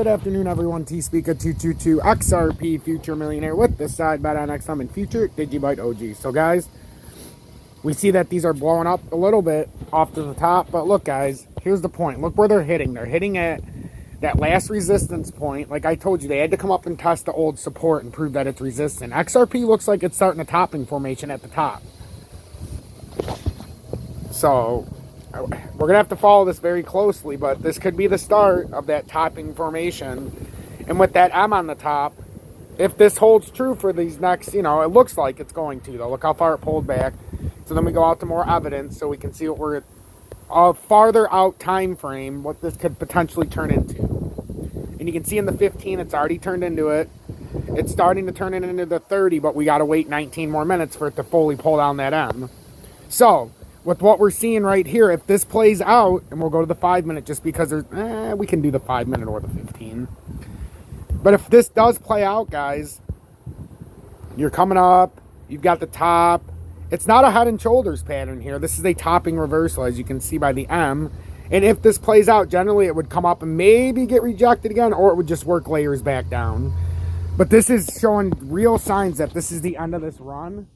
Good afternoon, everyone. T-Speaker 222 XRP Future Millionaire with the side bet on XM and Future Digibyte OG. So, guys, we see that these are blowing up a little bit off to the top. But look, guys, here's the point. Look where they're hitting. They're hitting at that last resistance point. Like I told you, they had to come up and test the old support and prove that it's resistant. XRP looks like it's starting a topping formation at the top. So we're going to have to follow this very closely, but this could be the start of that topping formation. And with that M on the top, if this holds true for these next, it looks like it's going to, though. Look how far it pulled back. So then we go out to more evidence so we can see what we're a farther out time frame, what this could potentially turn into. And you can see in the 15, it's already turned into it. It's starting to turn it into the 30, but we got to wait 19 more minutes for it to fully pull down that M. So with what we're seeing right here, if this plays out, and we'll go to the 5-minute just because there's, we can do the 5-minute or the 15. But if this does play out, guys, you're coming up, you've got the top. It's not a head and shoulders pattern here. This is a topping reversal, as you can see by the M. And if this plays out, generally it would come up and maybe get rejected again, or it would just work layers back down. But this is showing real signs that this is the end of this run.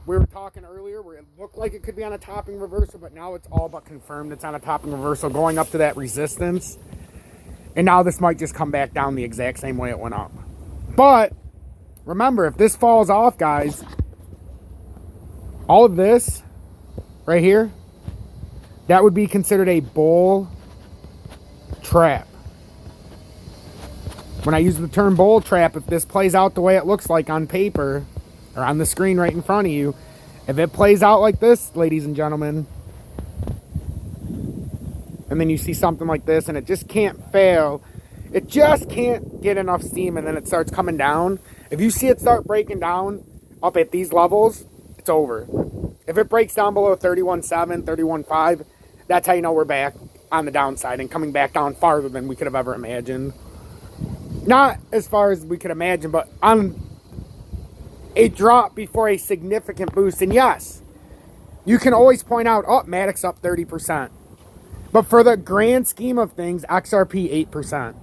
We were talking earlier where it looked like it could be on a topping reversal, but now it's all but confirmed it's on a topping reversal going up to that resistance. And now this might just come back down the exact same way it went up. But remember, if this falls off, guys, all of this right here, that would be considered a bull trap. When I use the term bull trap, if this plays out the way it looks like on paper, or on the screen right in front of you, if it plays out like this, ladies and gentlemen, and then you see something like this and it just can't fail, it just can't get enough steam, and then it starts coming down. If you see it start breaking down up at these levels, it's over. If it breaks down below 31.7, 31.5, that's how you know we're back on the downside and coming back down farther than we could have ever imagined. Not as far as we could imagine, but on a drop before a significant boost. And yes, you can always point out, oh, Matic's up 30%. But for the grand scheme of things, XRP 8%.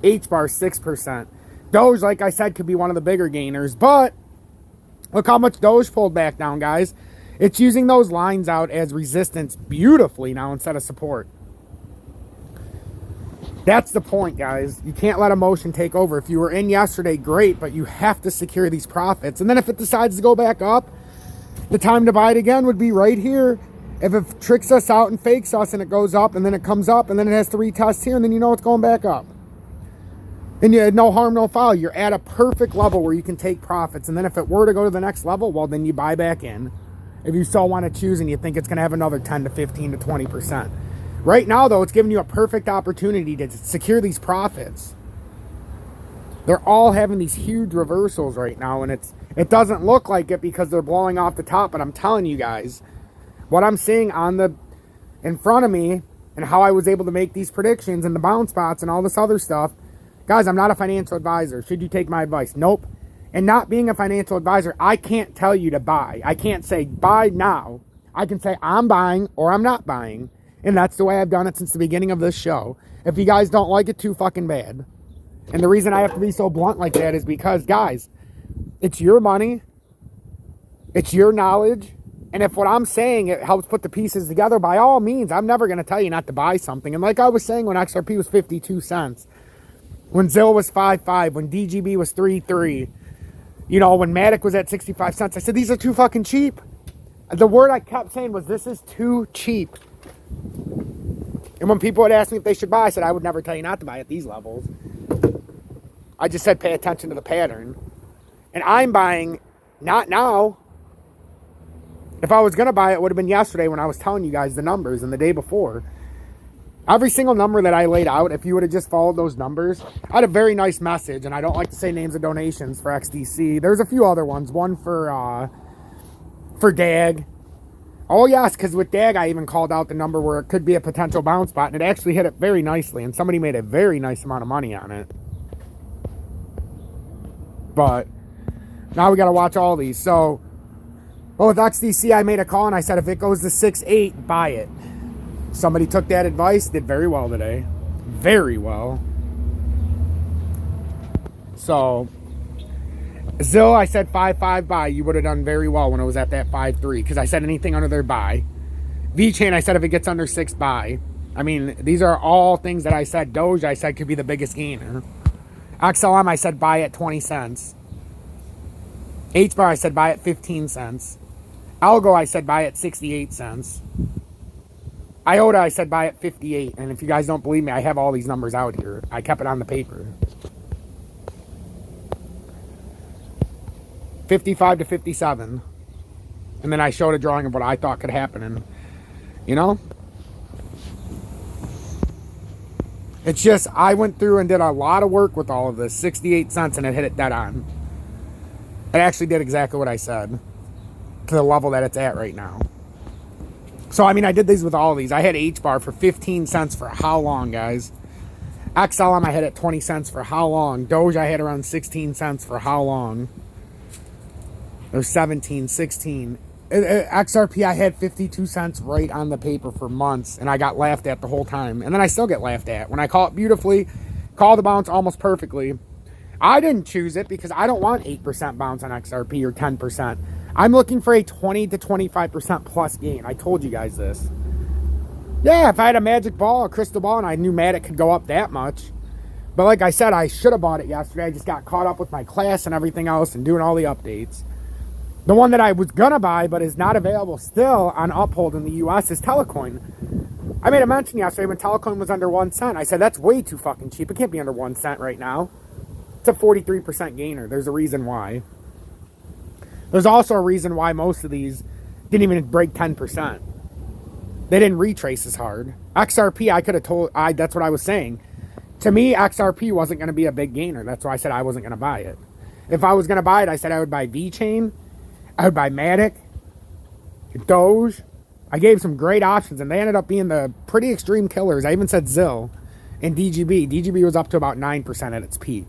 HBAR 6%. Doge, like I said, could be one of the bigger gainers. But look how much Doge pulled back down, guys. It's using those lines out as resistance beautifully now instead of support. That's the point, guys. You can't let emotion take over. If you were in yesterday, great, but you have to secure these profits. And then if it decides to go back up, the time to buy it again would be right here. If it tricks us out and fakes us and it goes up and then it comes up and then it has to retest here and then you know it's going back up. And you had no harm, no foul. You're at a perfect level where you can take profits. And then if it were to go to the next level, well, then you buy back in. If you still want to choose and you think it's going to have another 10 to 15 to 20%. Right now, though, it's giving you a perfect opportunity to secure these profits. They're all having these huge reversals right now, and it doesn't look like it because they're blowing off the top. But I'm telling you guys, what I'm seeing in front of me and how I was able to make these predictions and the bounce spots and all this other stuff, guys, I'm not a financial advisor. Should you take my advice? Nope. And not being a financial advisor, I can't tell you to buy. I can't say buy now. I can say I'm buying or I'm not buying. And that's the way I've done it since the beginning of this show. If you guys don't like it, too fucking bad. And the reason I have to be so blunt like that is because, guys, it's your money. It's your knowledge. And if what I'm saying, it helps put the pieces together, by all means, I'm never going to tell you not to buy something. And like I was saying when XRP was 52 cents, when ZIL was 5.5, when DGB was 3.3, when Matic was at 65 cents, I said, these are too fucking cheap. The word I kept saying was, this is too cheap. And when people would ask me if they should buy, I said, I would never tell you not to buy at these levels. I just said, pay attention to the pattern. And I'm buying, not now. If I was going to buy it would have been yesterday when I was telling you guys the numbers and the day before. Every single number that I laid out, if you would have just followed those numbers, I had a very nice message. And I don't like to say names of donations for XDC. There's a few other ones. One for DAG. Oh, yes, because with DAG, I even called out the number where it could be a potential bounce spot, and it actually hit it very nicely, and somebody made a very nice amount of money on it. But now we got to watch all these. So, with XDC, I made a call, and I said, if it goes to 6.8, buy it. Somebody took that advice, did very well today. Very well. So, Zill, I said 5.5 buy. You would have done very well when it was at that 5.3 because I said anything under their buy. V-Chain, I said if it gets under 6 buy. I mean, these are all things that I said. Doge, I said could be the biggest gainer. XLM, I said buy at 20 cents. H-bar, I said buy at 15 cents. Algo, I said buy at 68 cents. IOTA, I said buy at 58. And if you guys don't believe me, I have all these numbers out here. I kept it on the paper. 55 to 57. And then I showed a drawing of what I thought could happen. And, you know, it's just, I went through and did a lot of work with all of this. 68 cents, and it hit it dead on. It actually did exactly what I said to the level that it's at right now. So, I mean, I did these with all of these. I had H-bar for 15 cents for how long, guys? XLM, I had at 20 cents for how long? Doge, I had around 16 cents for how long? There's 17, 16. XRP, I had 52 cents right on the paper for months, and I got laughed at the whole time. And then I still get laughed at. When I call it beautifully, call the bounce almost perfectly. I didn't choose it because I don't want 8% bounce on XRP or 10%. I'm looking for a 20 to 25% plus gain. I told you guys this. Yeah, if I had a magic ball, a crystal ball, and I knew Matic could go up that much. But like I said, I should have bought it yesterday. I just got caught up with my class and everything else and doing all the updates. The one that I was going to buy but is not available still on Uphold in the U.S. is Telecoin. I made a mention yesterday when Telecoin was under 1 cent. I said, that's way too fucking cheap. It can't be under 1 cent right now. It's a 43% gainer. There's a reason why. There's also a reason why most of these didn't even break 10%. They didn't retrace as hard. XRP, I could have told, that's what I was saying. To me, XRP wasn't going to be a big gainer. That's why I said I wasn't going to buy it. If I was going to buy it, I said I would buy V-Chain. I would buy Matic. Doge. I gave some great options, and they ended up being the pretty extreme killers. I even said Zill and DGB. DGB was up to about 9% at its peak.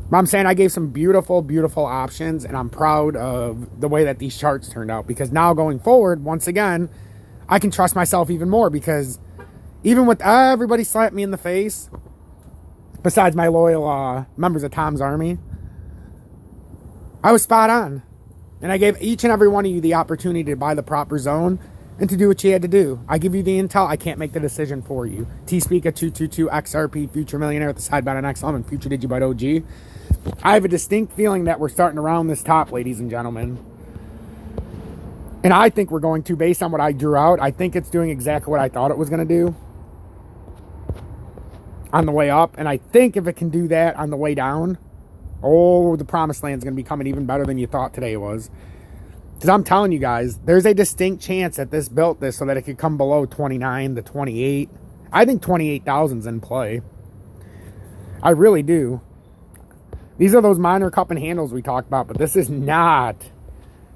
But I'm saying I gave some beautiful, beautiful options, and I'm proud of the way that these charts turned out. Because now going forward, once again, I can trust myself even more. Because even with everybody slapped me in the face, besides my loyal members of Tom's Army, I was spot on. And I gave each and every one of you the opportunity to buy the proper zone and to do what you had to do. I give you the intel. I can't make the decision for you. T-Speak 222 XRP, Future Millionaire with the side bet on XLM and Future Digibite OG. I have a distinct feeling that we're starting to round this top, ladies and gentlemen. And I think we're going to, based on what I drew out, I think it's doing exactly what I thought it was going to do on the way up. And I think if it can do that on the way down, oh, the promised land is going to be coming even better than you thought today was. Because I'm telling you guys, there's a distinct chance that this built this so that it could come below 29 to 28. I think 28,000 is in play. I really do. These are those minor cup and handles we talked about, but this is not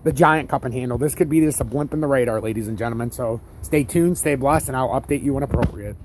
the giant cup and handle. This could be just a blimp in the radar, ladies and gentlemen. So stay tuned, stay blessed, and I'll update you when appropriate.